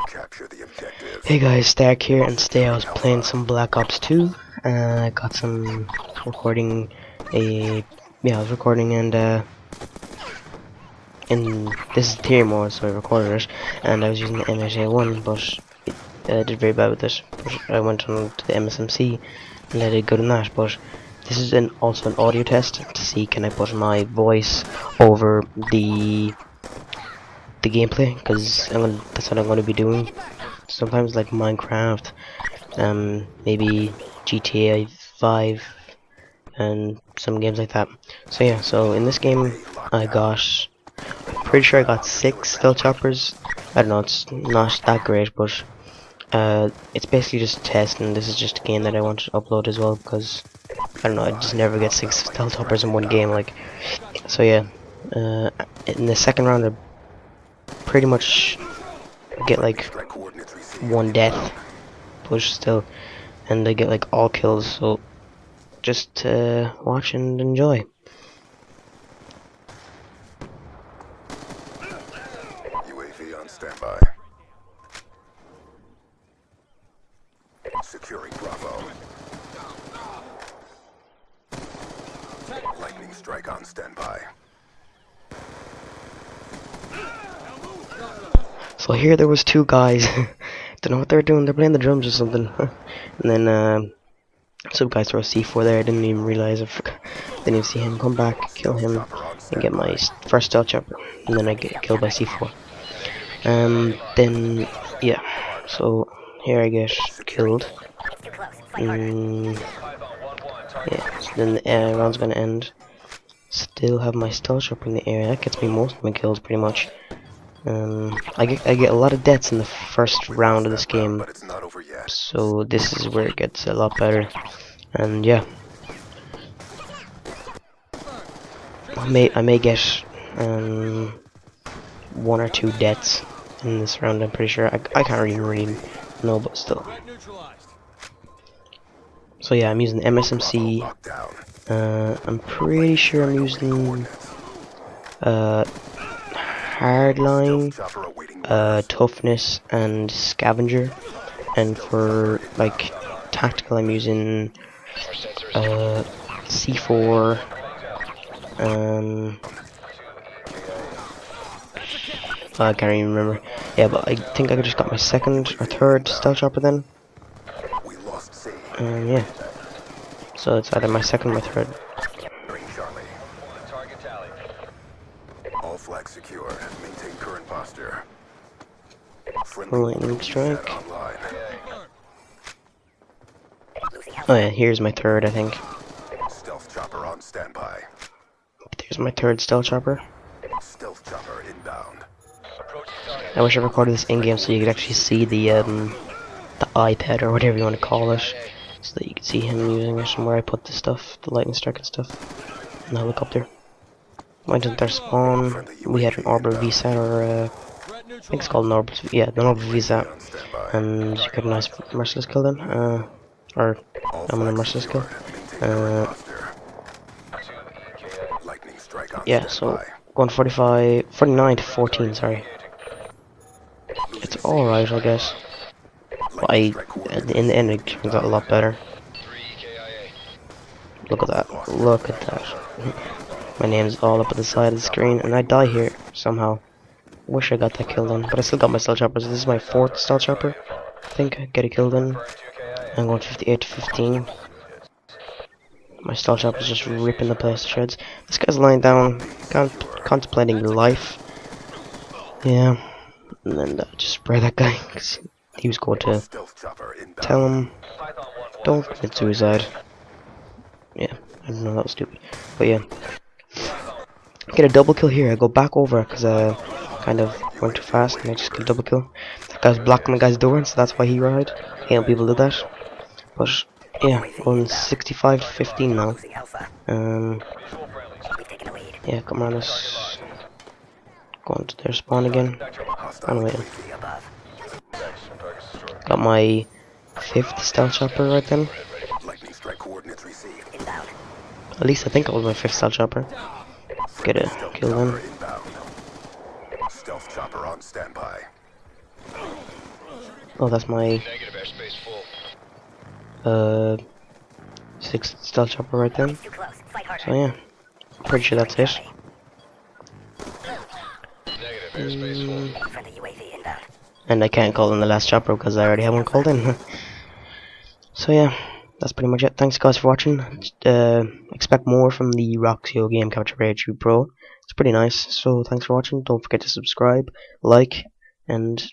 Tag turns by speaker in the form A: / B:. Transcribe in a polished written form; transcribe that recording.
A: Capture the objective.
B: Hey guys, Stack here, and today I was playing some Black Ops 2. I got some recording I was recording and this is theory mode, so I recorded it, and I was using the MSA1, but I did very bad with it. But I went on to the MSMC, and I did good in that, but this is also an audio test to see can I put my voice over the gameplay, because that's what I'm going to be doing. Sometimes like Minecraft, maybe GTA 5 and some games like that. So yeah, so in this game I got, pretty sure I got 6 stealth choppers. I don't know, it's not that great, but it's basically just a test, and this is just a game that I want to upload as well, because I don't know, I just never get 6 stealth choppers in one game, like. So yeah, in the second round I pretty much get like 1 death, push still, and I get like all kills, so just watch and enjoy.
A: UAV on standby. Securing Bravo. Lightning strike on standby.
B: So here there was 2 guys. Don't know what they're doing. They're playing the drums or something. And then some guy throw a C4 there. I didn't even realize. Didn't even see him come back, kill him, and get my first stealth chopper. And then I get killed by C4. Then yeah. So here I get killed. Yeah. So then the round's gonna end. Still have my stealth chopper in the air. That gets me most of my kills pretty much. I get a lot of deaths in the first round of this game, so this is where it gets a lot better. And yeah, I may get 1 or 2 deaths in this round. I'm pretty sure. I can't really know, but still. So yeah, I'm using MSMC. I'm pretty sure I'm using hardline, toughness, and scavenger. And for like tactical, I'm using C4. I can't even remember. Yeah, but I think I just got my 2nd or 3rd stealth chopper then. Yeah. So it's either my 2nd or my 3rd.
A: All flags secure. Maintain current posture.
B: Lightning strike. Oh yeah, here's my 3rd, I think.
A: Stealth chopper on standby.
B: There's my 3rd stealth chopper.
A: Stealth chopper inbound.
B: I wish I recorded this in game so you could actually see the iPad or whatever you want to call it, so that you can see him using it and where I put the stuff, the lightning strike and stuff. And helicopter. Went into their spawn. We had an Orbital VSAT, or I think it's called an Orbital. Yeah, the Orbital VSAT, and you got a nice merciless kill then. Or I'm gonna merciless kill. Yeah, so going 49 to 14. Sorry. It's alright, I guess. But in the end, it turns out a lot better. Look at that. Look at that. My name's all up at the side of the screen, and I die here somehow. Wish I got that kill then, but I still got my stealth chopper. So this is my 4th stealth chopper. I think I get a kill then. I'm going 58 to 15. My stealth chopper's just ripping the place to shreds. This guy's lying down, contemplating life. Yeah. And then just spray that guy, because he was going to tell him, don't commit suicide. Yeah, I don't know, that was stupid. But yeah. Get a double kill here. I go back over because I kind of went too fast and I just get a double kill. That guy's blocking the guy's door, and so that's why he died. Hate when people do that. But yeah, going 65 to 15 now. Yeah, come on, let's go into their spawn again. Oh wait. Got my 5th stealth chopper right then. At least I think it was my 5th stealth chopper. Get a kill then.
A: Stealth chopper on standby.
B: Oh, that's my
C: Negative airspace full.
B: 6th stealth chopper right then.
D: Too close. Fight harder.
B: So yeah, pretty sure that's it.
C: Negative airspace full.
D: Friendly UAV inbound.
B: And I can't call in the last chopper because I already have one called in. So yeah, that's pretty much it. Thanks guys for watching. Expect more from the Roxio Game Capture H2 Pro. It's pretty nice. So thanks for watching. Don't forget to subscribe, like, and